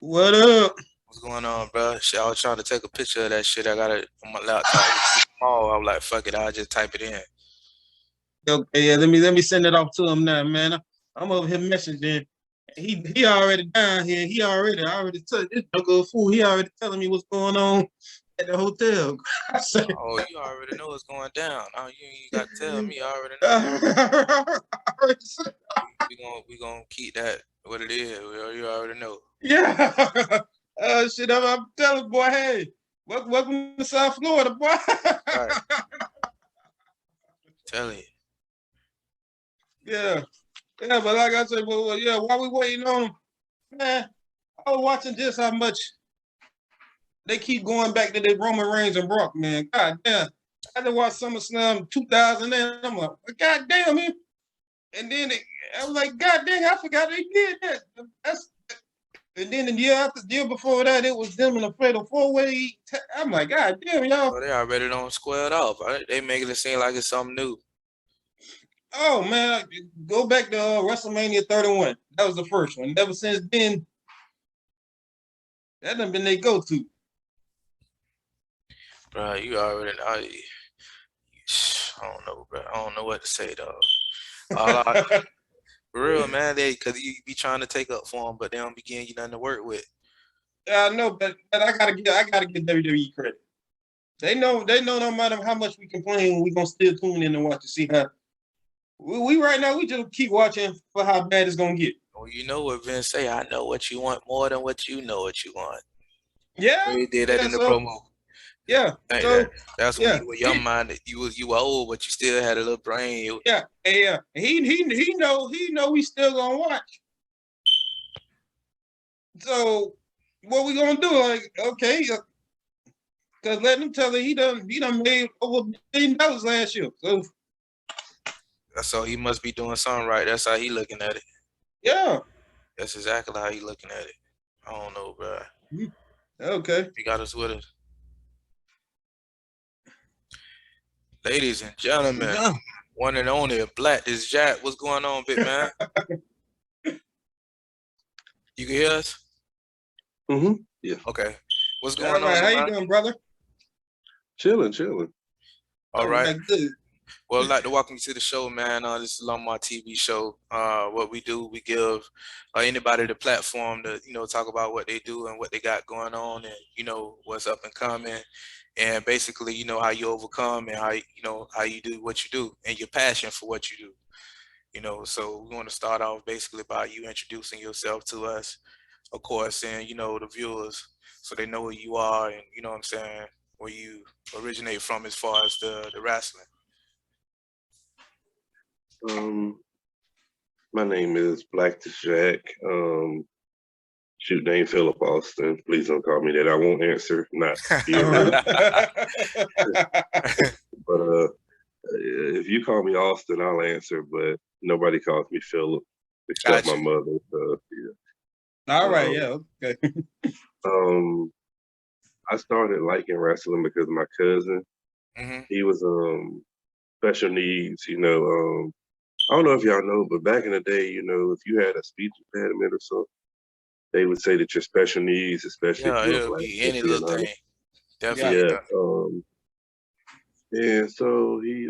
What up? What's going on, bro? Shit, I was trying to take a picture of that shit. I got it on my laptop. It was too small. I was like, fuck it, I'll just type it in. Okay, yeah, let me send it off to him now, man. I'm over here messaging. He already down here. I already told this no fool. He already telling me what's going on at the hotel. I said, Oh, you already know what's going down. Oh, you ain't got to tell me. I already know. I already said, We gonna keep that what it is. You already know. yeah. Shit, I'm telling boy, hey, welcome to South Florida, boy. Right. Tell you. Yeah, yeah, but like I said, well, yeah, while we waiting on him, man, I was watching just how much they keep going back to the Roman Reigns and Brock, man. God damn. I had to watch SummerSlam 2000 and I'm like, God damn, man. And then I was like, God dang, I forgot they did that. And then the year after, the year before that, it was them in a fatal four-way. I'm like, God damn, y'all. So they already don't square it off. Right? They making it seem like it's something new. Oh man, go back to WrestleMania 31. That was the first one. Ever since then, that done been their go-to. Bro, you already know. I don't know, bro. I don't know what to say, dog. All I, for real, man, cause you be trying to take up for them, but they don't be giving you nothing to work with. Yeah, I know, but I gotta give WWE credit. They know no matter how much we complain, we gonna still tune in and watch to see how we right now we just keep watching for how bad it's gonna get. Well, you know what Vince say, I know what you want more than what you know what you want. Yeah, He did that yeah, in the so promo. yeah, Like that. so That's when yeah, you were young minded. You were old, but you still had a little brain. yeah. He know we still gonna watch. So what we gonna do? Like, okay, because let him tell you he done made over $1 billion last year. So So he must be doing something right. That's how he looking at it. yeah, That's exactly how he looking at it. I don't know, bro. okay. He got us with us. Ladies and gentlemen, Yeah. one and only Blaqtus Jack. What's going on, big man? You can hear us? Yeah. Okay. What's All going on, right, how you Zoomin? doing, brother? Chilling. All All right. right, good. Well, I'd like to welcome you to the show, man. This is on my TV show. What we do, we give anybody the platform to, talk about what they do and what they got going on, and what's up and coming, and basically, how you overcome and how you do what you do and your passion for what you do. So we want to start off basically by you introducing yourself to us, of course, and the viewers, so they know who you are and what I'm saying, where you originate from as far as the wrestling. Um, my name is Blaqtus Jack. Shoot name Philip Austin. Please don't call me that. I won't answer. Not being rude. But if you call me Austin, I'll answer. But nobody calls me Philip except my Gotcha. mother. So yeah. All right, Um, yeah, okay. um, I started liking wrestling because my cousin. Hmm. He was special needs. I don't know if y'all know, but back in the day, if you had a speech impediment or something, they would say that you're special needs, especially if Yeah, you're a it'll black be any person little and thing. honest. Yeah. Definitely Yeah. not. And so he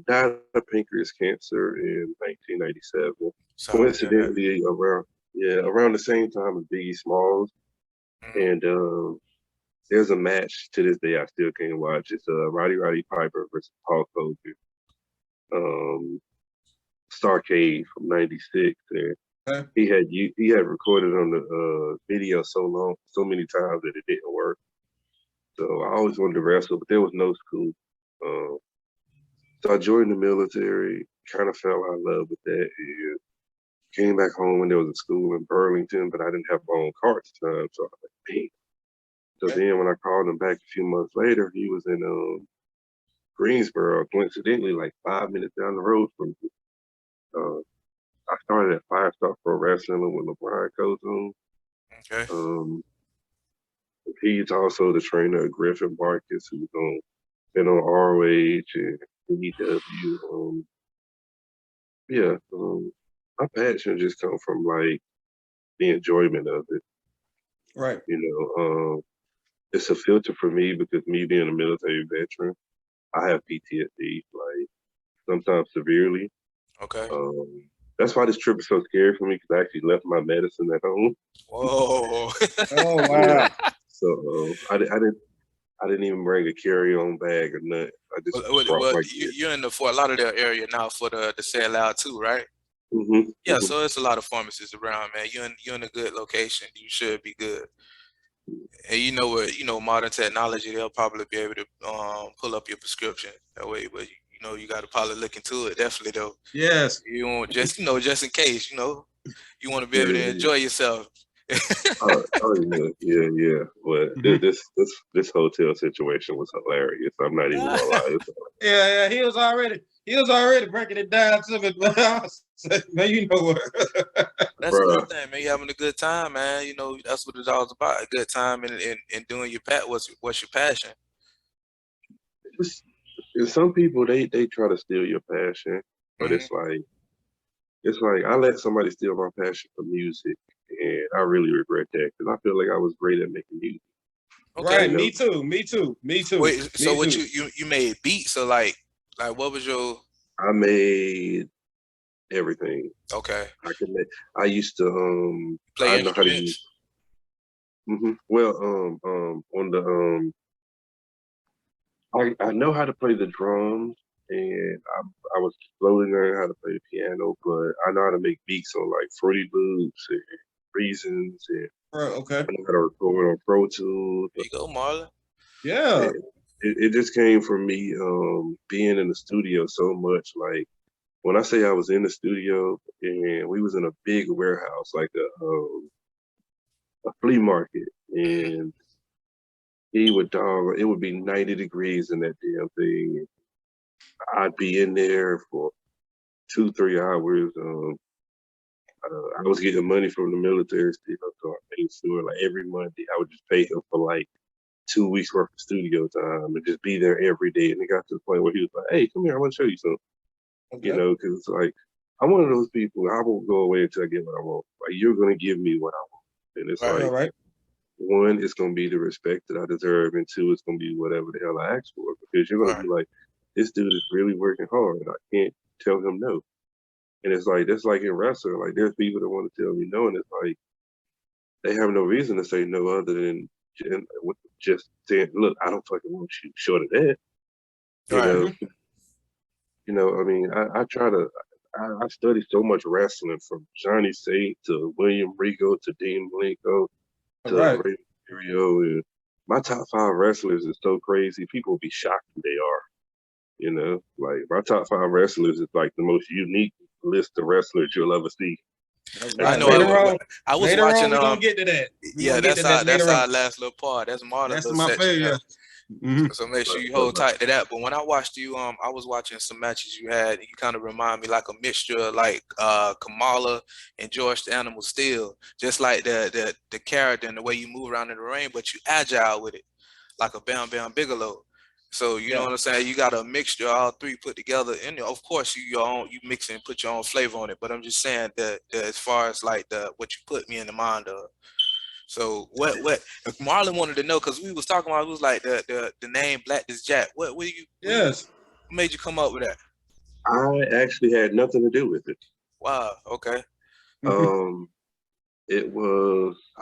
died of pancreas cancer in 1997. Sorry to hear that. Coincidentally, around the same time as Biggie Smalls. Hmm. And there's a match to this day I still can't watch. It's Roddy Piper versus Hulk Hogan. Um, Starcade from '96. Uh, He had recorded on the video so many times that it didn't work. So I always wanted to wrestle, but there was no school. Uh, so I joined the military, kind of fell out of love with that, and came back home when there was a school in Burlington, but I didn't have my own car at the time, so I was like, dang. So okay. then when I called him back a few months later, he was in Greensboro, coincidentally, like 5 minutes down the road from me. Uh, I started at Five Star Pro Wrestling with LeBron Cozen. Okay. Um, He's also the trainer of Griffin Marcus, who's been on ROH and AEW. Yeah, my passion just come from like the enjoyment of it. Right. It's a filter for me because me being a military veteran, I have PTSD, like sometimes severely. Okay. That's why this trip is so scary for me because I actually left my medicine at home. Whoa. Oh Yeah. wow. So I didn't even bring a carry-on bag or nothing. I just brought my gear. You're in the Fort Lauderdale area now for the Say It Loud too, right? Yeah, Mm-hmm. so it's a lot of pharmacists around, man. You're in a good location. You should be good. And you know what, modern technology, they'll probably be able to pull up your prescription that way, but you got to probably look into it. Definitely though. Yes. You want just in case, you want to be able to Yeah. enjoy yourself. Yeah. But this hotel situation was hilarious. I'm not even gonna lie. Yeah. He was already breaking it down to me. Man, you know what? That's a good thing, man. You having a good time, man. That's what it's all about. A good time and doing your what's your passion. And some people they try to steal your passion, but it's like I let somebody steal my passion for music, and I really regret that because I feel like I was great at making music. Okay. Right. Me too. Wait. So what you made beats? So like what was your? I made everything. Okay. I used to Play I know how to use. instruments? Well, on the I know how to play the drums, and I was slowly learning how to play the piano, but I know how to make beats on like Fruity Loops and Reasons, and Okay. I know how to record on Pro Tools. There you go, Marlon. Yeah. It just came from me being in the studio so much. Like when I say I was in the studio, and we was in a big warehouse, like a flea market, and it would be 90 degrees in that damn thing. I'd be in there for 2-3 hours. I was getting money from the military still, so I made sure like every Monday I would just pay him for like 2 weeks worth of studio time and just be there every day. And it got to the point where he was like, "Hey, come here, I want to show you something." Okay. Because it's like I'm one of those people. I won't go away until I get what I want. Like you're gonna give me what I want, and it's Right. like All right. one, it's gonna be the respect that I deserve, and two, it's gonna be whatever the hell I ask for because you're gonna Right. be like, this dude is really working hard. I can't tell him no. And it's like that's like in wrestling. Like there's people that want to tell me no, and it's like they have no reason to say no other than just saying, "Look, I don't fucking want you." Short of that, you Right. know. I mean, I try to. I study so much wrestling from Johnny Saint to William Regal to Dean Malenko All to right. Rey Mysterio, and my top 5 wrestlers is so crazy. People will be shocked when they are. Like my top 5 wrestlers is like the most unique list of wrestlers you'll ever see. I know. I was Later watching. on, we're gonna get to that. Yeah, that's our last little part. That's Marlon's That's little my section. favorite. So make sure you hold tight to that. But when I watched you, I was watching some matches you had. And you kind of remind me like a mixture of like Kamala and George the Animal Steel, just like the character and the way you move around in the ring, but you agile with it, like a Bam Bam Bigelow. So you know what I'm saying? You got a mixture, all three put together, and of course you mix and put your own flavor on it. But I'm just saying that as far as like what you put me in the mind of. So what if Marlon wanted to know, because we was talking about, it was like the name Blaqtus Jack. What made you come up with that? I actually had nothing to do with it. Wow. Okay. I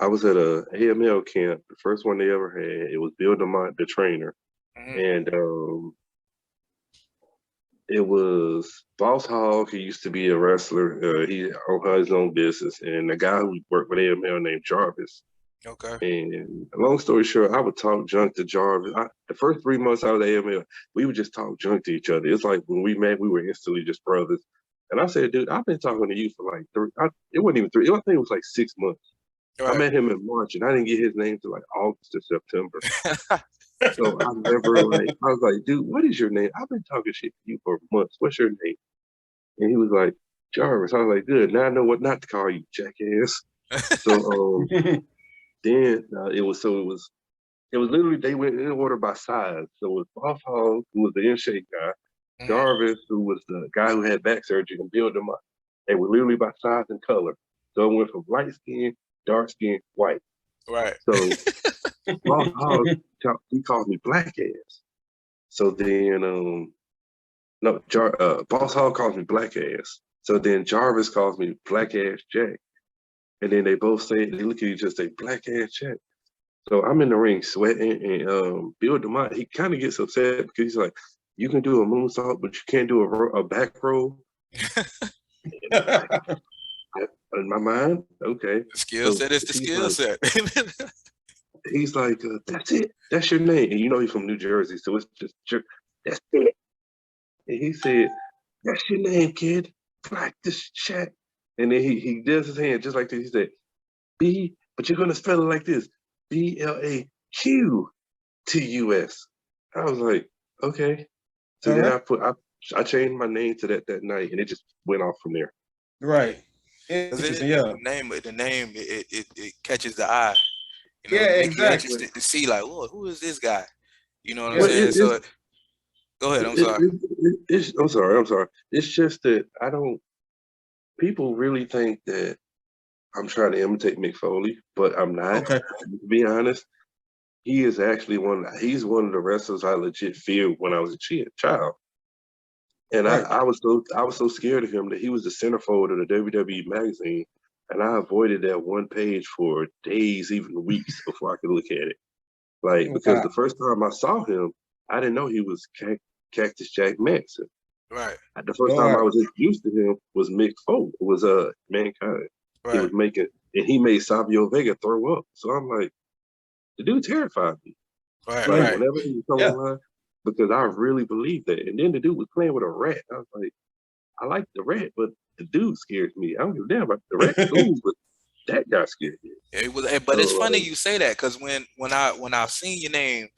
was at a AML camp, the first one they ever had. It was Bill DeMont, the trainer, and it was Boss Hogg. He used to be a wrestler. He owned his own business, and the guy who worked with AML named Jarvis. Okay. And long story short, I would talk junk to Jarvis. The first 3 months I was at AML, we would just talk junk to each other. It's like when we met, we were instantly just brothers. And I said, dude, I've been talking to you for like it wasn't even 3, I think it was like 6 months. Right. I met him in March, and I didn't get his name till like August or September. So I was like, dude, what is your name? I've been talking shit to you for months. What's your name? And he was like, Jarvis. I was like, good. Now I know what not to call you, jackass. So then it was literally, they went in order by size. So it was Boss Hogg, who was the in-shape guy, Jarvis, who was the guy who had back surgery, and Bill DeMont. They were literally by size and color. So it went from light skin, dark skin, white. Right. So Boss Hog, he calls me black ass. So then no, Boss Hog calls me black ass. So then Jarvis calls me black ass Jack. And then they both say, they look at each other and say, black ass Jack. So I'm in the ring sweating, and Bill DeMott, he kind of gets upset because he's like, you can do a moonsault, but you can't do a back roll. In my mind, okay. The skill set is the skill set. He's like, that's it. That's your name. And you know he's from New Jersey, so it's just, that's it. And he said, that's your name, kid. Blaqtus Jack. And then he does his hand just like this. He said, B, but you're going to spell it like this. BLAQTUS. I was like, okay. So then I changed my name to that night, and it just went off from there. Right. The name it catches the eye. You know, yeah, make exactly. you interested to see like, who is this guy? You know what I'm saying? So go ahead. I'm sorry. I'm sorry. It's just that people really think that I'm trying to imitate Mick Foley, but I'm not. Okay. To be honest, he is actually he's one of the wrestlers I legit feared when I was a child. And right. I was so scared of him that he was the centerfold of the WWE magazine, and I avoided that one page for days, even weeks, before I could look at it. Like, because the first time I saw him, I didn't know he was Cactus Jack Manson. Right. The first time I was introduced to him was Mick Foley. It was Mankind. Right. He was he made Savio Vega throw up. So I'm like, the dude terrified me. Right. Like, whenever he was coming online, because I really believed that. And then the dude was playing with a rat. I was like, I like the rat, but the dude scares me. I don't give a damn about the rat, but that guy scared me. It was, but it's funny you say that, because when I've seen your name,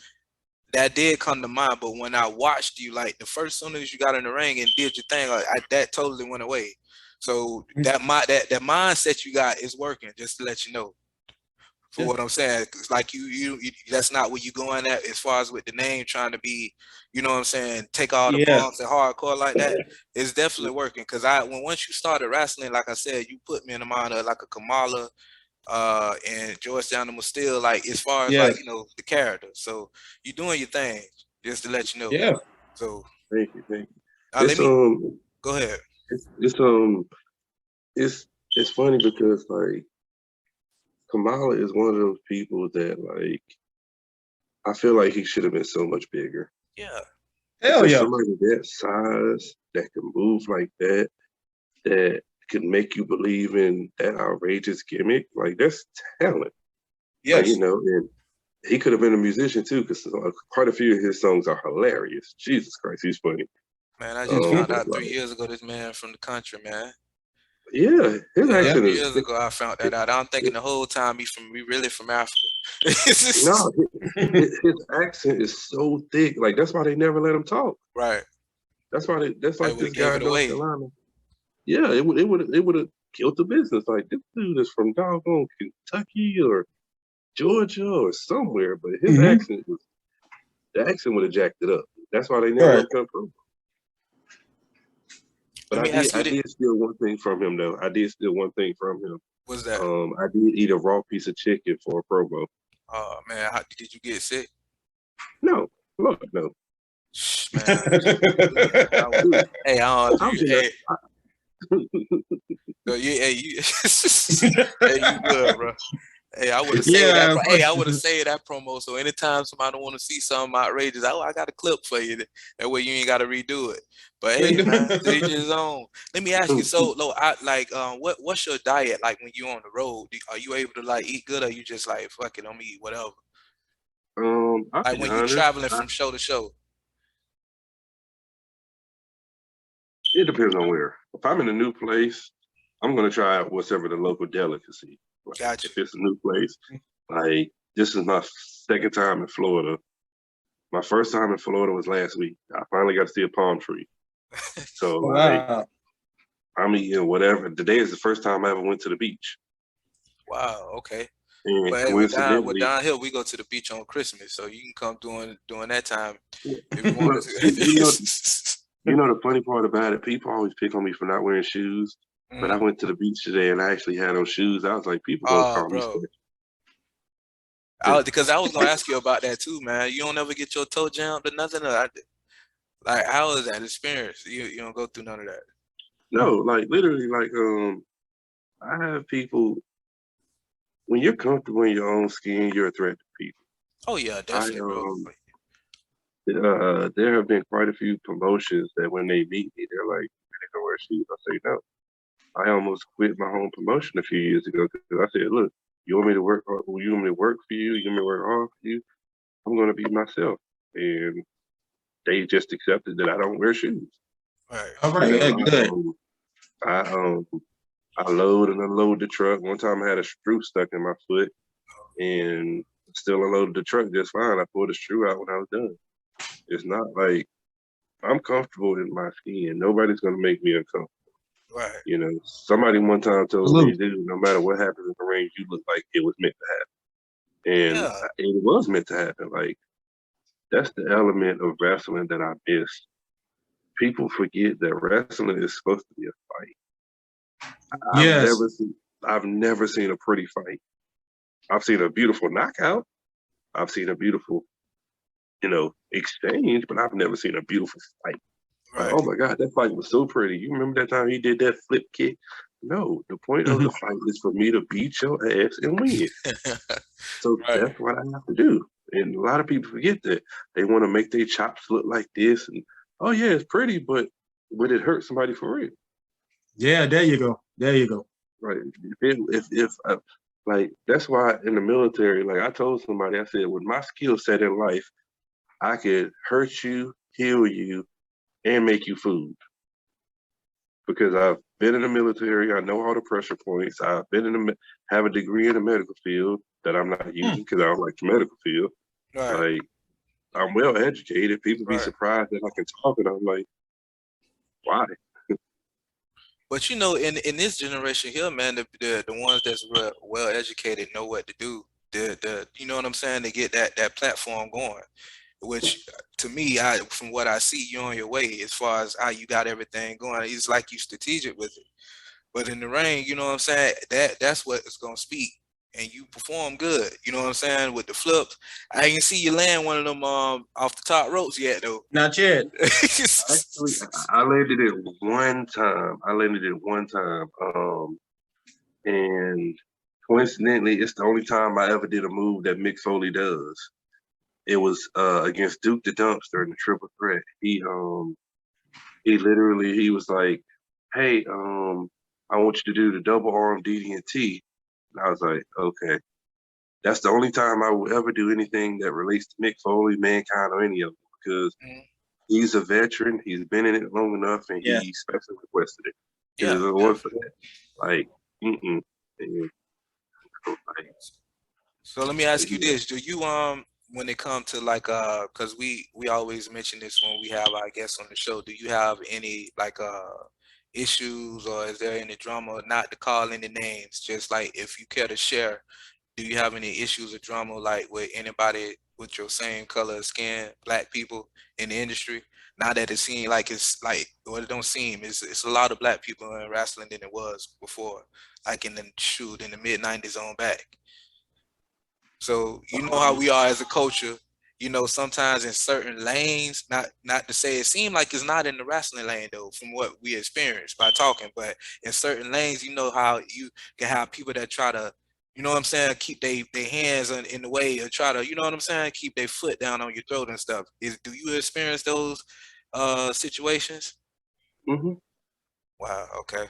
that did come to mind. But when I watched you, like the first soon as you got in the ring and did your thing, like that totally went away. So that mindset you got is working. Just to let you know, for what I'm saying, like you that's not where you going at as far as with the name trying to be, you know what I'm saying, take all the bumps and hardcore like that. It's definitely working, because once you started wrestling, like I said, you put me in the mind of like a Kamala and Georgetown was still like, as far as like, you know, the character. So you're doing your thing, just to let you know. Yeah. So thank you. Go ahead. It's funny because like Kamala is one of those people that like I feel like he should have been so much bigger. Yeah. Hell yeah. Somebody that size that can move like that could make you believe in that outrageous gimmick, like that's talent. Yes. Like, you know, and he could have been a musician too, because quite a few of his songs are hilarious. Jesus Christ, he's funny. Man, I just found out 3 years ago this man from the country, man. Yeah, his accent 3 years ago I found that out. I'm thinking the whole time we really from Africa. No, his accent is so thick. Like that's why they never let him talk. Right. That's why this guy in North Carolina. Yeah, it would have killed the business. Like this dude is from doggone Kentucky or Georgia or somewhere, but his accent would have jacked it up. That's why they never let him come. But I did steal one thing from him though. What's that? I did eat a raw piece of chicken for a promo. Oh man, did you get sick? No, Lord, no. Man, hey, you good, bro. Hey, I would have saved that. Hey, I would have saved that promo. So anytime somebody want to see something outrageous, I got a clip for you. That way you ain't got to redo it. But hey, man, each his own. Let me ask you. So, what's your diet like when you on the road? Are you able to like eat good, or you just like fuck it, I'm gonna eat whatever? Like when you're traveling from show to show. It depends on where. If I'm in a new place, I'm gonna try out whatever the local delicacy. Like, gotcha. If it's a new place, like this is my second time in Florida. My first time in Florida was last week. I finally got to see a palm tree. So like, I'm eating whatever. Today is the first time I ever went to the beach. Wow. Okay. And but hey, with Don Hill, we go to the beach on Christmas, so you can come during that time if you want to. You know the funny part about it, people always pick on me for not wearing shoes. But I went to the beach today and I actually had on shoes. I was like, people gonna call me special. Because I was gonna ask you about that too, man. You don't ever get your toe jammed or nothing? Like, how is that experience? You don't go through none of that? No, like literally, like I have people. When you're comfortable in your own skin, you're a threat to people. Oh yeah, definitely, bro. There have been quite a few promotions that when they meet me, they're like, "You're gonna wear shoes?" I say no. I almost quit my home promotion a few years ago because I said, "Look, you want me to work hard? You want me to work for you? You want me to work hard for you? I'm gonna be myself." And they just accepted that I don't wear shoes. Right. All right, good. I load and unload the truck. One time I had a screw stuck in my foot and still unloaded the truck just fine. I pulled the screw out when I was done. It's not like I'm comfortable in my skin. Nobody's gonna make me uncomfortable. Right. You know, somebody one time told me, dude, no matter what happens in the ring, you look like it was meant to happen. And it was meant to happen. Like, that's the element of wrestling that I miss. People forget that wrestling is supposed to be a fight. I've never seen a pretty fight. I've seen a beautiful knockout. I've seen a beautiful, exchange, but I've never seen a beautiful fight. Right. Like, oh my God, that fight was so pretty. You remember that time he did that flip kick? No, the point of the fight is for me to beat your ass and win. So that's what I have to do. And a lot of people forget that. They want to make their chops look like this. And, oh yeah, it's pretty, but would it hurt somebody for real? Yeah, there you go. There you go. Right. Like, that's why in the military, like I told somebody, I said, with my skill set in life, I could hurt you, heal you, and make you food. Because I've been in the military, I know all the pressure points. I've been have a degree in the medical field that I'm not using because I don't like the medical field. Right. Like, I'm well educated. People be surprised that I can talk, and I'm like, why? But in this generation here, man, the ones that's well educated know what to do. You know what I'm saying? To get that platform going, which to me, from what I see, you're on your way as far as how you got everything going. It's like you strategic with it. But in the ring, you know what I'm saying? That's what is gonna speak. And you perform good, you know what I'm saying? With the flips. I didn't see you land one of them off the top ropes yet though. Not yet. Actually, I landed it one time. And coincidentally, it's the only time I ever did a move that Mick Foley does. It was against Duke the Dumpster in the Triple Threat. He was like, "Hey, I want you to do the double arm DDT." And I was like, "Okay." That's the only time I will ever do anything that relates to Mick Foley, Mankind, or any of them, because he's a veteran. He's been in it long enough, and he specially requested it. Yeah. It was for that. Like, So let me ask you this: do you when it comes to like because we always mention this when we have our guests on the show, do you have any like issues, or is there any drama? Not to call any names, just like if you care to share, do you have any issues or drama like with anybody with your same color of skin, black people in the industry? Now that it seems like it's like, or it don't seem, it's a lot of black people in wrestling than it was before, like in the mid 90s on back. So you know how we are as a culture, sometimes in certain lanes, not to say it seemed like it's not in the wrestling lane though, from what we experienced by talking, but in certain lanes, you know how you can have people that try to, you know what I'm saying, keep their hands in the way, or try to, you know what I'm saying, keep their foot down on your throat and stuff. Do you experience those situations? Mm-hmm. Wow. Okay.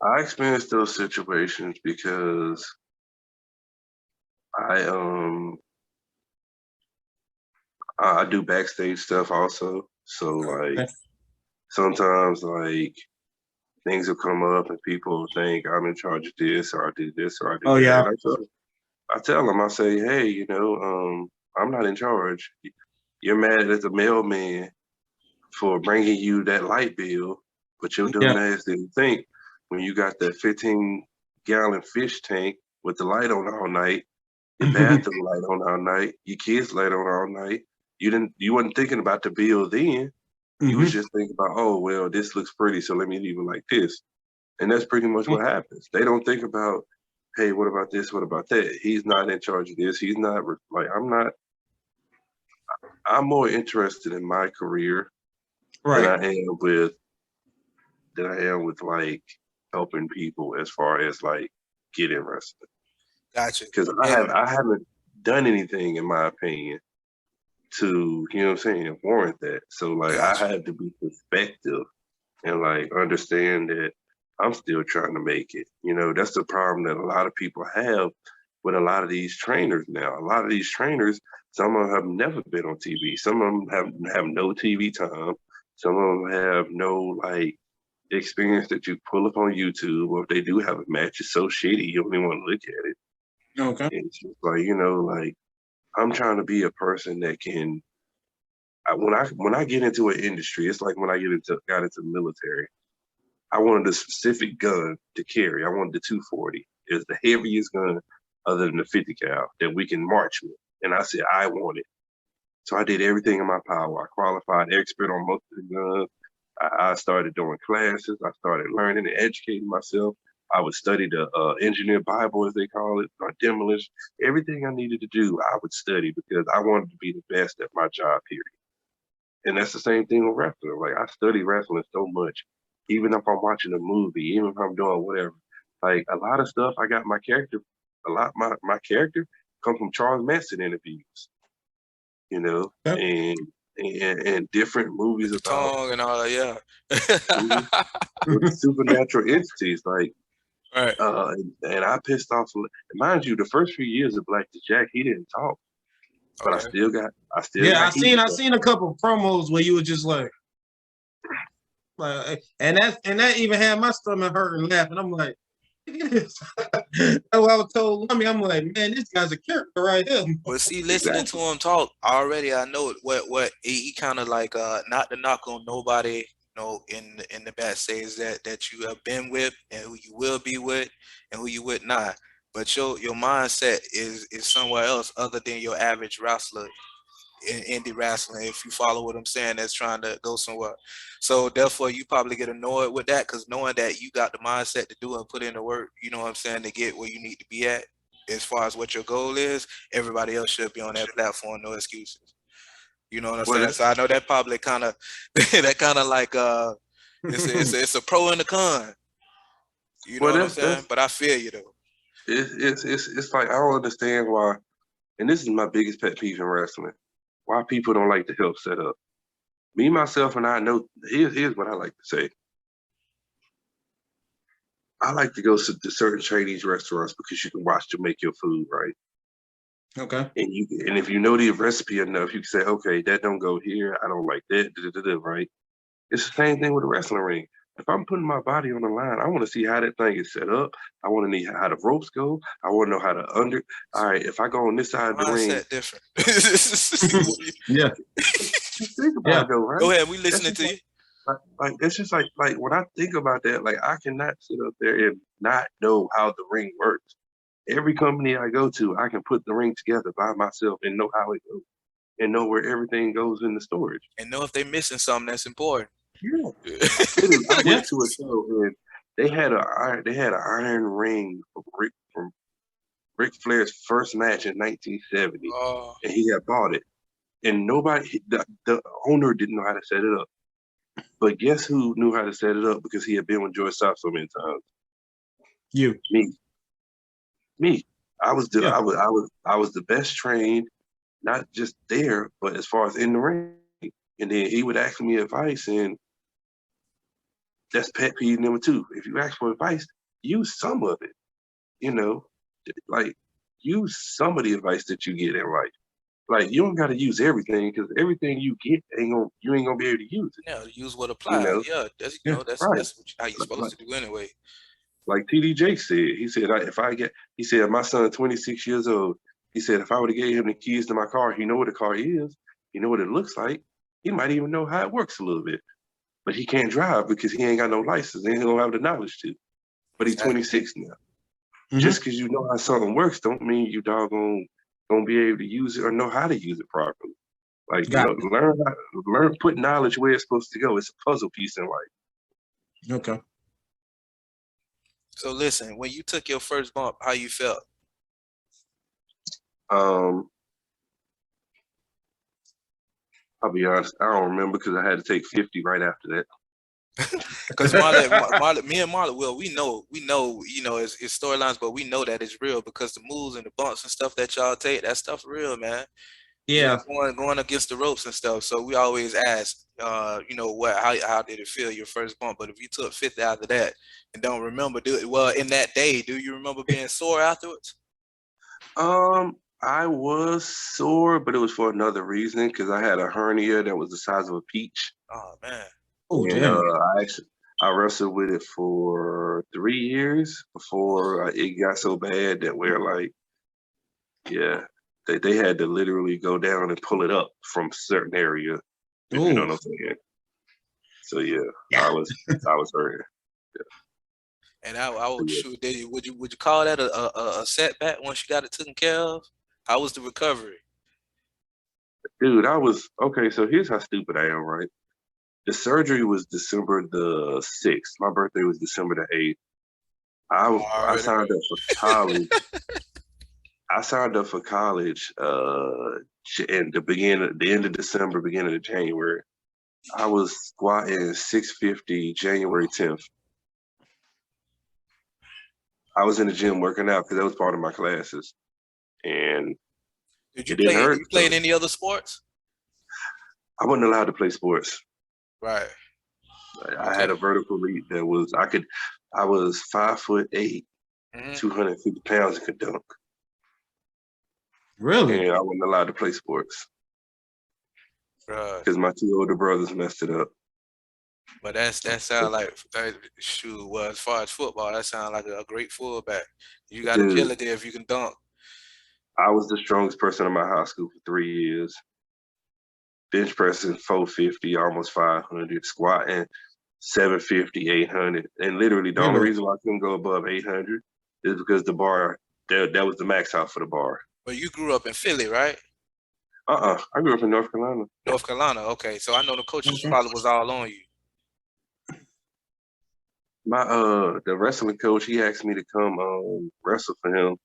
I experienced those situations because I do backstage stuff also. So like sometimes like things will come up and people think I'm in charge of this, or I do this, or I do that. Yeah. I tell them, I say, hey, I'm not in charge. You're mad at the mailman for bringing you that light bill, but your dumb ass didn't think when you got that 15-gallon fish tank with the light on all night, your bathroom light on all night, your kids light on all night. You wasn't thinking about the bill then. You was just thinking about, oh well, this looks pretty, so let me leave it like this. And that's pretty much what happens. They don't think about hey, what about this? What about that? He's not in charge of this. He's not like I'm not. I'm more interested in my career than Right. I am with like helping people as far as like getting wrestling. Gotcha. Because I haven't done anything in my opinion to, you know what I'm saying, warrant that. So like Gotcha. I had to be perspective and like understand that I'm still trying to make it. You know, that's the problem that a lot of people have with a lot of these trainers now. A lot of these trainers, some of them have never been on TV. Some of them have no TV time. Some of them have no like experience that you pull up on YouTube, or if they do have a match, it's so shitty you don't even want to look at it. Okay. It's just like, you know, like I'm trying to be a person that can. When I get into an industry, it's like when I got into the military. I wanted a specific gun to carry. I wanted the 240. It's the heaviest gun other than the 50 cal that we can march with. And I said I want it. So I did everything in my power. I qualified expert on most of the guns. I started doing classes. I started learning and educating myself. I would study the engineer Bible, as they call it, or demolish. Everything I needed to do, I would study because I wanted to be the best at my job, period. And that's the same thing with wrestling. Like I study wrestling so much, even if I'm watching a movie, even if I'm doing whatever. Like a lot of stuff, I got my character. My character come from Charles Manson interviews, you know, Yep. and different movies The about tongue and all that, yeah. with the supernatural entities. Like, Right. and I pissed off. Mind you, the first few years of Blaqtus Jack, he didn't talk, but I Okay. still got Yeah, heat. I seen a couple of promos where you were just like, and that even had my stomach hurting laughing. I'm like, look at this. That's what I was told Lummy. I'm like, man, this guy's a character right here. Well, see, listening to him talk already, I know what he kind of like not to knock on nobody, you know, in the back says that you have been with and who you will be with and who you would not. But your mindset is somewhere else other than your average wrestler in indie wrestling, if you follow what I'm saying, that's trying to go somewhere. So therefore you probably get annoyed with that, because knowing that you got the mindset to do and put in the work, you know what I'm saying, to get where you need to be at as far as what your goal is, everybody else should be on that platform, no excuses. You know what I'm saying? So I know that probably kind of that kind of like it's a pro and a con. You know what I'm saying? But I feel you though. It's like I don't understand why, and this is my biggest pet peeve in wrestling. Why people don't like to help set up. Me, myself, and I know. Here's what I like to say. I like to go to certain Chinese restaurants because you can watch them make your food, right? Okay. And if you know the recipe enough, you can say, okay, that don't go here. I don't like that, right? It's the same thing with a wrestling ring. If I'm putting my body on the line, I want to see how that thing is set up. I want to know how the ropes go. I want to know how to all right, if I go on this side of the ring. Different. Yeah. Think about it though, right? Go ahead, we listening to you. Like it's just like when I think about that, like I cannot sit up there and not know how the ring works. Every company I go to, I can put the ring together by myself and know how it goes and know where everything goes in the storage. And know if they're missing something that's important. Yeah. I went to a show and they had an iron ring from Ric Flair's first match in 1970, and he had bought it. And the owner didn't know how to set it up. But guess who knew how to set it up because he had been with George South so many times? You. Me. I was the best trained, not just there, but as far as in the ring. And then he would ask me advice, and that's pet peeve number 2. If you ask for advice, use some of it. You know, like use some of the advice that you get in life. Like you don't got to use everything, because everything you get you ain't gonna be able to use it. Yeah, use what applies. You know? Yeah, that's right. That's how you're supposed to do anyway. Like TD Jake said, he said my son 26 years old. He said if I would have gave him the keys to my car, he know what the car is, he know what it looks like. He might even know how it works a little bit, but he can't drive because he ain't got no license and he don't have the knowledge to. But he's 26 now. Mm-hmm. Just because you know how something works don't mean you doggone gonna be able to use it or know how to use it properly. Like learn, put knowledge where it's supposed to go. It's a puzzle piece in life. Okay. So listen, when you took your first bump, how you felt? Um, I'll be honest, I don't remember because I had to take 50 right after that. Because Marlon, me and Marlon, well, we know, it's storylines, but we know that it's real because the moves and the bumps and stuff that y'all take, that stuff real, man. Yeah. Going against the ropes and stuff. So we always ask, how did it feel your first bump? But if you took 50 after that and don't remember, in that day, do you remember being sore afterwards? I was sore, but it was for another reason because I had a hernia that was the size of a peach. Oh man. Oh, And damn. I wrestled with it for 3 years before it got so bad that they had to literally go down and pull it up from a certain area, if you know what I'm saying. So I was hurt. And I would shoot. Would you call that a setback once you got it taken care of? How was the recovery? Dude, okay. So here's how stupid I am, right? The surgery was December the 6th. My birthday was December the 8th. I signed up for college. I signed up for college in the end of December, beginning of January. I was squatting 650 January 10th. I was in the gym working out because that was part of my classes. And Did you played any other sports? I wasn't allowed to play sports. Right. I had a vertical leap that was I was 5'8", 250 pounds and could dunk. Really? And I wasn't allowed to play sports. Because my 2 older brothers messed it up. But that sounds like shoot. Well, as far as football, that sounds like a great fullback. You got agility if you can dunk. I was the strongest person in my high school for 3 years. Bench pressing 450, almost 500, squatting 750, 800. And literally the only reason why I couldn't go above 800 is because the bar, that was the max out for the bar. But you grew up in Philly, right? I grew up in North Carolina. North Carolina, okay. So I know the coach probably was all on you. The wrestling coach, he asked me to come wrestle for him.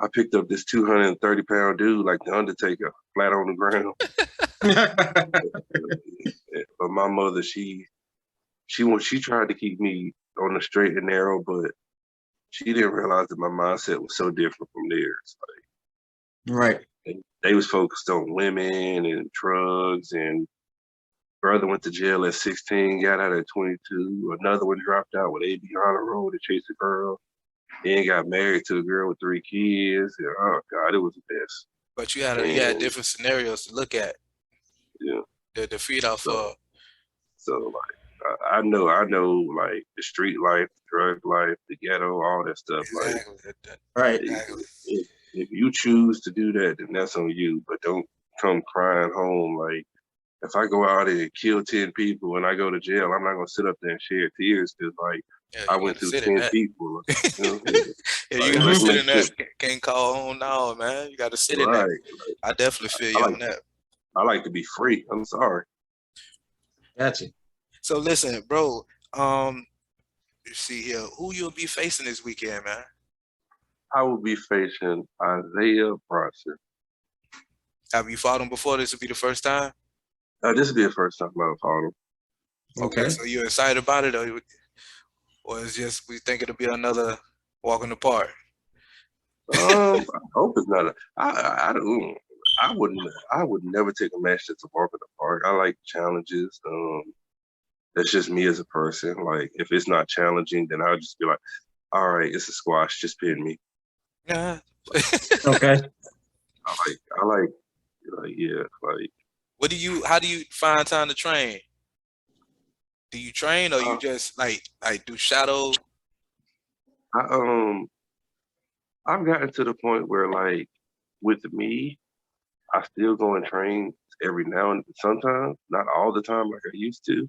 I picked up this 230-pound dude like the Undertaker, flat on the ground. But my mother, she tried to keep me on the straight and narrow, but she didn't realize that my mindset was so different from theirs. Right. They was focused on women and drugs, and brother went to jail at 16, got out at 22. Another one dropped out with AB on the road to chase a girl. Then got married to a girl with 3 kids. And, oh God, it was a mess. But you had different scenarios to look at. Yeah. The feed off of. So I know like the street life, drug life, the ghetto, all that stuff. Exactly. Right. If you choose to do that, then that's on you. But don't come crying home like, if I go out and kill 10 people and I go to jail, I'm not gonna sit up there and shed tears because I went through 10 people. You gonna sit in that. Can't call home now, man. You got to sit in that. I definitely feel you on that. I like to be free. I'm sorry. Gotcha. So listen, bro. Let's see here. Who you'll be facing this weekend, man? I will be facing Isaiah Bronson. Have you fought him before? This will be the first time? This will be the first time I've fought him. Okay, so you're excited about it, or it's just we think it'll be another walk in the park? I hope it's not. I would never take a match that's a walk in the park. I like challenges. That's just me as a person. Like if it's not challenging, then I'll just be like, all right, it's a squash. Just pin me. Yeah. Okay. I like, yeah, like. How do you find time to train? Do you train or you just like do shadow? I've gotten to the point where like with me, I still go and train every now and sometimes, not all the time like I used to.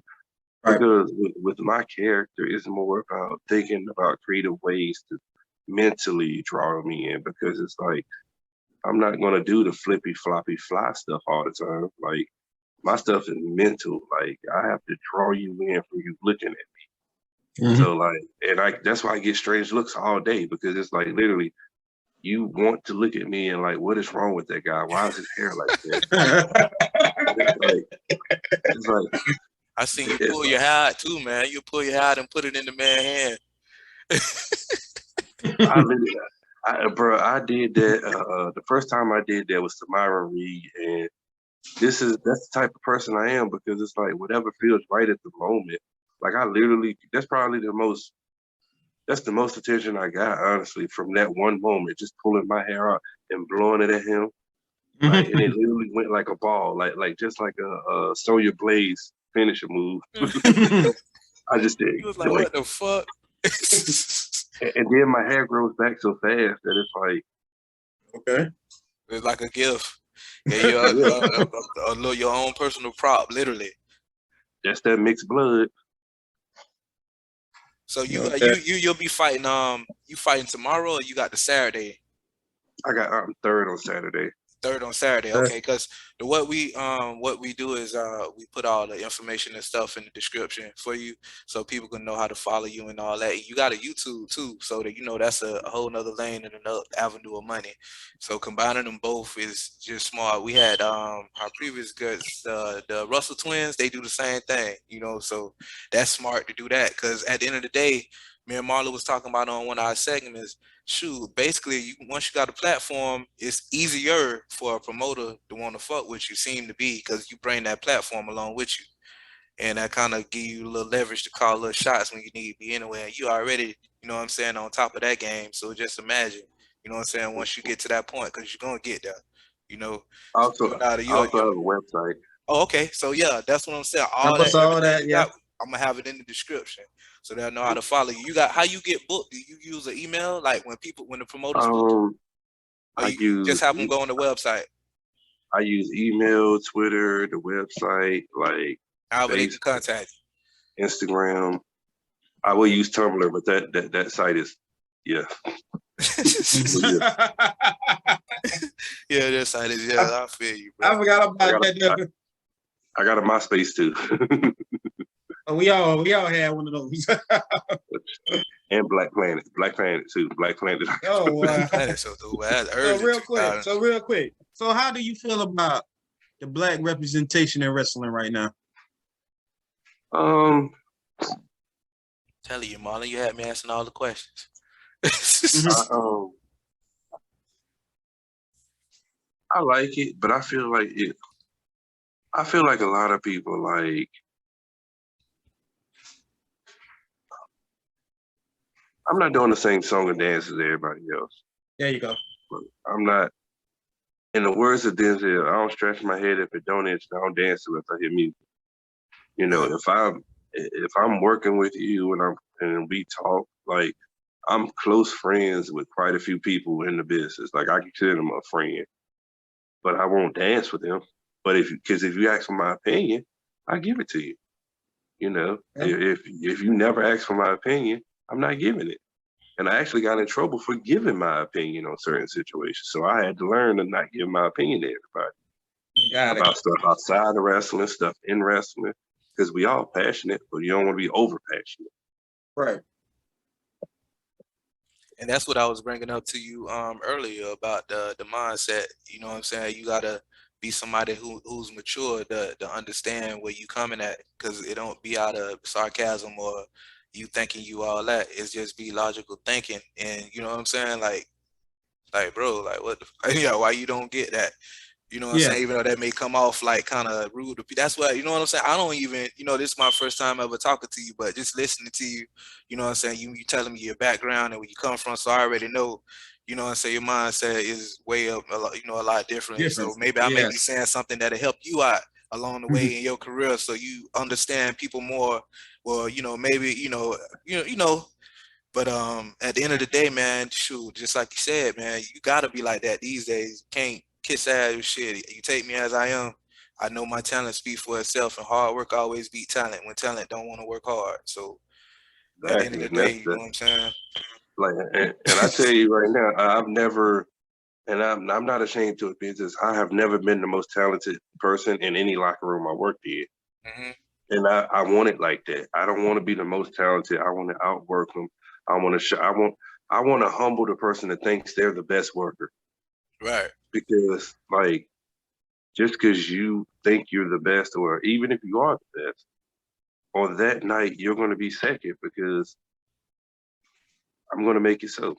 Right. Because with my character, it's more about thinking about creative ways to mentally draw me in, because it's like I'm not gonna do the flippy floppy fly stuff all the time. Like my stuff is mental. Like I have to draw you in from you looking at me. So like, and that's why I get strange looks all day, because it's like literally you want to look at me and like, what is wrong with that guy? Why is his hair like that? It's like I seen you pull your hair out too, man. You pull your hair out and put it in the man's hand. Bro, I did that. The first time I did that was to Myron Reed, and that's the type of person I am, because it's like whatever feels right at the moment. Like I literally, that's the most attention I got, honestly, from that one moment, just pulling my hair out and blowing it at him. Like, and it literally went like a ball, like just like a Sonya Blaze finisher move. I just did. He was like, what the fuck? And then my hair grows back so fast that it's like, okay, it's like a gift. Yeah, you're your own personal prop, literally. That's that mixed blood. So you'll be fighting. You fighting tomorrow, or you got the Saturday? I'm third on Saturday. Third on Saturday, okay. Because what we do is we put all the information and stuff in the description for you, so people can know how to follow you and all that. You got a YouTube too, so that that's a whole nother lane and another avenue of money. So combining them both is just smart. We had our previous guests, the Russell twins. They do the same thing, So that's smart to do that, because at the end of the day, me and Marlon was talking about on one of our segments. Shoot, basically, once you got a platform, it's easier for a promoter to want to fuck with you, seem to be, because you bring that platform along with you. And that kind of give you a little leverage to call little shots when you need to be anywhere. And you already, on top of that game. So just imagine, once you get to that point, because you're going to get there, I also have a website. Oh, okay. So, yeah, that's what I'm saying. I'm going to have it in the description, so they'll know how to follow you. How you get booked? Do you use an email? Like when the promoters book you, just have them go on the website? I use email, Twitter, the website, like however they can contact you. Instagram. I will use Tumblr, but that site is yeah. Yeah, that site is I feel you, bro. I forgot about that. I got a MySpace too. We all had one of those. And Black Planet too. Black Planet. Oh wow. Black Planet, so real quick. So how do you feel about the Black representation in wrestling right now? Tell you, Marlon, you had me asking all the questions. I like it, but I feel like a lot of people like. I'm not doing the same song and dance as everybody else. There you go. I'm not. In the words of Denzel, I don't stretch my head if it don't itch. I don't dance unless I hear music. If I'm working with you and we talk, like I'm close friends with quite a few people in the business. Like I consider them a friend, but I won't dance with them. But if you ask for my opinion, I give it to you. If you never ask for my opinion, I'm not giving it. And I actually got in trouble for giving my opinion on certain situations. So I had to learn to not give my opinion to everybody about stuff outside of wrestling, stuff in wrestling, because we all passionate, but you don't want to be over passionate. Right. And that's what I was bringing up to you earlier about the mindset. You know what I'm saying? You got to be somebody who's mature to understand where you coming at, because it don't be out of sarcasm or you thinking you all that. It's just be logical thinking. And you know what I'm saying? Like bro, like what why you don't get that? You know what I'm saying? Even though that may come off like kind of rude. That's why, you know what I'm saying? I don't even, this is my first time ever talking to you, but just listening to you, you know what I'm saying? You telling me your background and where you come from. So I already know, you know what I'm saying? Your mindset is way up, a lot different. So maybe I may be saying something that'll help you out along the way in your career, so you understand people more. Well, maybe, but at the end of the day, man, shoot, just like you said, man, you gotta be like that these days. You can't kiss ass or shit. You take me as I am. I know my talent speaks for itself, and hard work always beat talent when talent don't want to work hard. So at the end of the day, you know what I'm saying? Like, and I tell you right now, I've never, and I'm not ashamed to admit this, I have never been the most talented person in any locker room I worked in. And I want it like that. I don't want to be the most talented. I want to outwork them. I want to I want to humble the person that thinks they're the best worker. Right. Because like, just because you think you're the best, or even if you are the best, on that night you're going to be second because I'm going to make it so.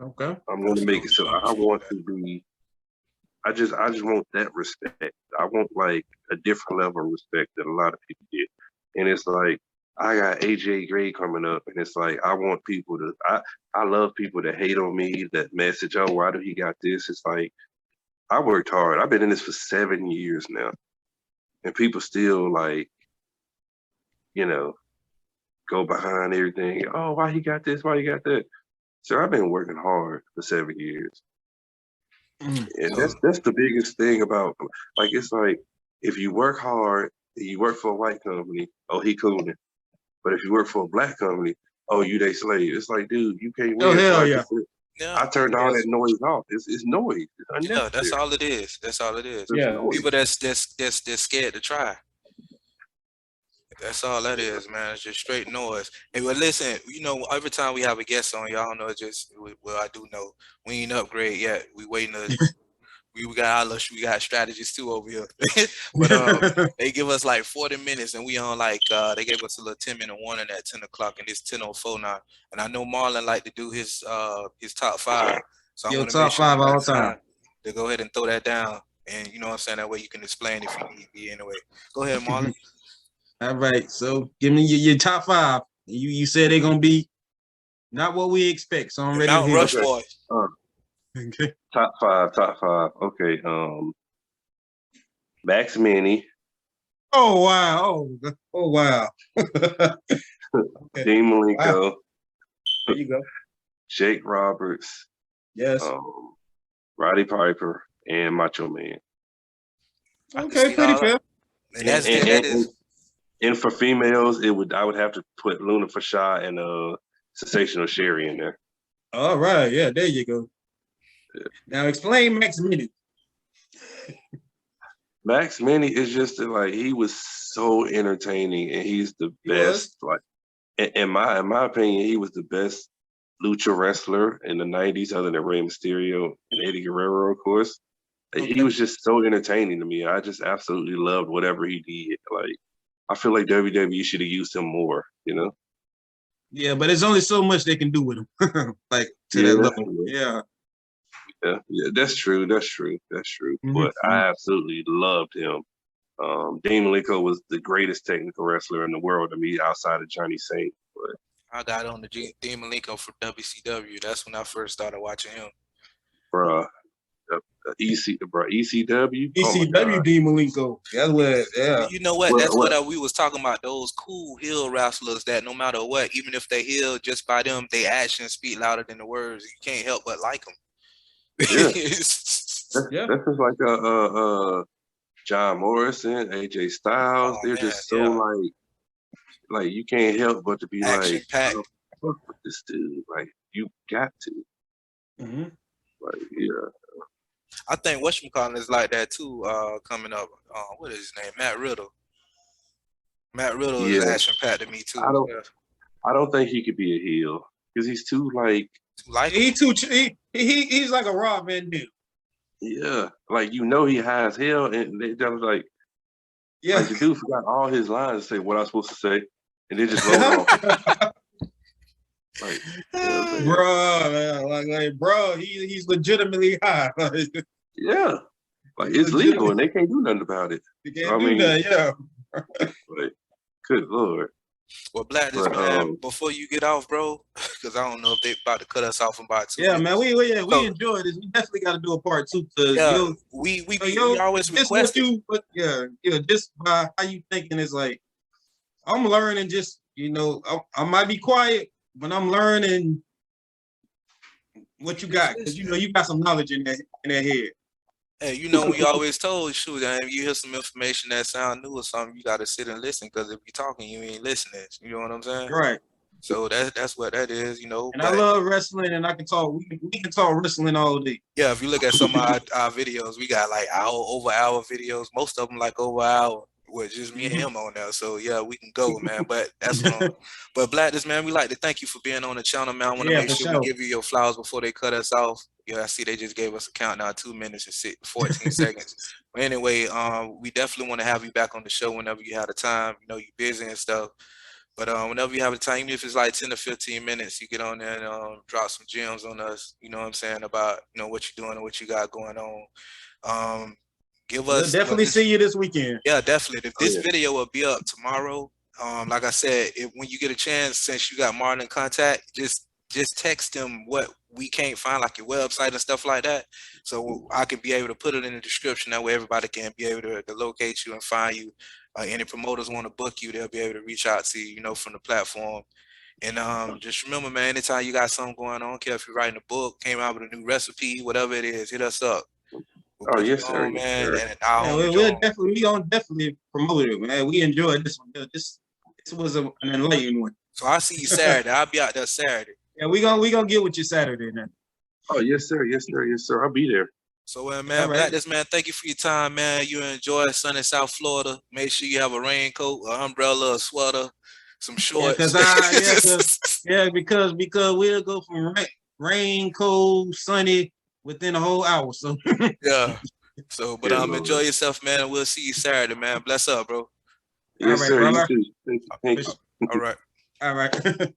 Okay. I'm going to make it so. I want to be. I just want that respect. I want like a different level of respect that a lot of people get. And it's like, I got AJ Gray coming up, and it's like, I want people to, I love people that hate on me, that message, oh, why do he got this? It's like, I worked hard. I've been in this for 7 years now. And people still like, you know, go behind everything. Oh, why he got this? Why he got that? So I've been working hard for 7 years. And that's the biggest thing about, like, it's like, if you work hard and you work for a white company, oh, he cooling. But if you work for a black company, oh, you they slave. It's like, dude, you can't win. Oh, hell yeah. Yeah, I turned all that noise off. It's noise. It's unnecessary. yeah, that's all it is. That's all it is. Yeah. People that's scared to try. That's all that is, man. It's just straight noise. Hey, well, listen, you know, every time we have a guest on, y'all know, well, I do know we ain't upgrade yet. We waiting to. We got strategies too over here. But they give us like 40 minutes, and we on like they gave us a little 10-minute warning at 10 o'clock, and it's 10:04 now. And I know Marlon like to do his top 5. So I'm gonna top 5 all the time. To go ahead and throw that down, and you know what I'm saying, that way you can explain if you need be anyway. Go ahead, Marlon. All right, so give me your top 5. You said they're gonna be not what we expect, so I'm ready Mount to hear. Rushmore. Okay. Top 5. Okay. Max Manny. Oh wow. Oh wow. Okay. Dean Malenko. Wow. There you go. Jake Roberts. Yes. Roddy Piper and Macho Man. Okay, pretty fair. And that is. And for females, I would have to put Luna Fasha and Sensational Sherry in there. All right, yeah, there you go. Yeah. Now explain Max Manny. Max Manny is just like, he was so entertaining, and he's the best. Like, in my opinion, he was the best lucha wrestler in the 90s, other than Rey Mysterio and Eddie Guerrero, of course. Okay. He was just so entertaining to me. I just absolutely loved whatever he did. Like, I feel like WWE should have used him more, you know? Yeah, but there's only so much they can do with him. Like, to that level. Yeah. Yeah, that's true. Mm-hmm. But I absolutely loved him. Dean Malenko was the greatest technical wrestler in the world to me, outside of Johnny Saint. But I got on the Dean Malenko for WCW. That's when I first started watching him. Bruh. ECW. ECW Dean Malenko. That's what. Yeah. You know what? That's what we was talking about. Those cool heel wrestlers that no matter what, even if they heel, just by them, they actions speak louder than the words. You can't help but like them. Yeah. That's just like John Morrison, AJ Styles. They're just so like you can't help but to be action like, oh, fuck with this dude. Like, you got to. Mm-hmm. Like, yeah. I think whatchamacallit is like that too, coming up. What is his name? Matt Riddle. Matt Riddle is action packed to me too. I don't think he could be a heel because he's too like. He's like a Raw man dude. Yeah, like, you know, he high as hell, and they just like, like, the dude forgot all his lines to say what I was supposed to say, and they just rolled off. Like, bro, he's legitimately high. Yeah, like, it's legal, and they can't do nothing about it. They can't do that, yeah. Like, good Lord. Well, Blaqtus, man, before you get off, bro, because I don't know if they about to cut us off in about 2 minutes. Man, we enjoyed this. We definitely got to do a part 2. We always request just by how you thinking is like, I'm learning. Just, you know, I might be quiet, but I'm learning what you got, because you know you got some knowledge in that head. Hey, you know, we always told, shoot, if you hear some information that sound new or something, you got to sit and listen, because if you're talking, you ain't listening. You know what I'm saying? Right. So that's what that is, you know. And I love wrestling, and I can talk. We can talk wrestling all day. Yeah, if you look at some of our videos, we got like over hour videos. Most of them like over an hour. with just me and him on there. So yeah, we can go, man. But that's but Blaqtus, man, we like to thank you for being on the channel, man. I want to make sure we give you your flowers before they cut us off. Yeah, I see they just gave us a countdown, 2 minutes and 14 seconds. But anyway, we definitely want to have you back on the show whenever you have the time. You know, you're busy and stuff. But whenever you have the time, even if it's like 10 to 15 minutes, you get on there and drop some gems on us, you know what I'm saying, about, you know, what you're doing and what you got going on. Give us. We'll definitely see you this weekend. Yeah, definitely. If this video will be up tomorrow, like I said, when you get a chance, since you got Marlon in contact, just text him what we can't find, like your website and stuff like that, so I can be able to put it in the description. That way everybody can be able to locate you and find you. Any promoters want to book you, they'll be able to reach out to you, you know, from the platform. And just remember, man, anytime you got something going on, care if you're writing a book, came out with a new recipe, whatever it is, hit us up. Oh, yes, sir. Man. Yes, And we gonna definitely promote it, man. We enjoyed this one. This was an enlightening one. So I'll see you Saturday. I'll be out there Saturday. Yeah, we gonna get with you Saturday then. Oh, yes, sir. Yes, sir. Yes, sir. I'll be there. So, man, Blaqtus, man, thank you for your time, man. You enjoy sunny South Florida. Make sure you have a raincoat, an umbrella, a sweater, some shorts. Because we'll go from rain, cold, sunny within a whole hour. So yeah. So, but enjoy yourself, man. And we'll see you Saturday, man. Bless up, bro. Yes, sir. You too. Thank you. All right. All right.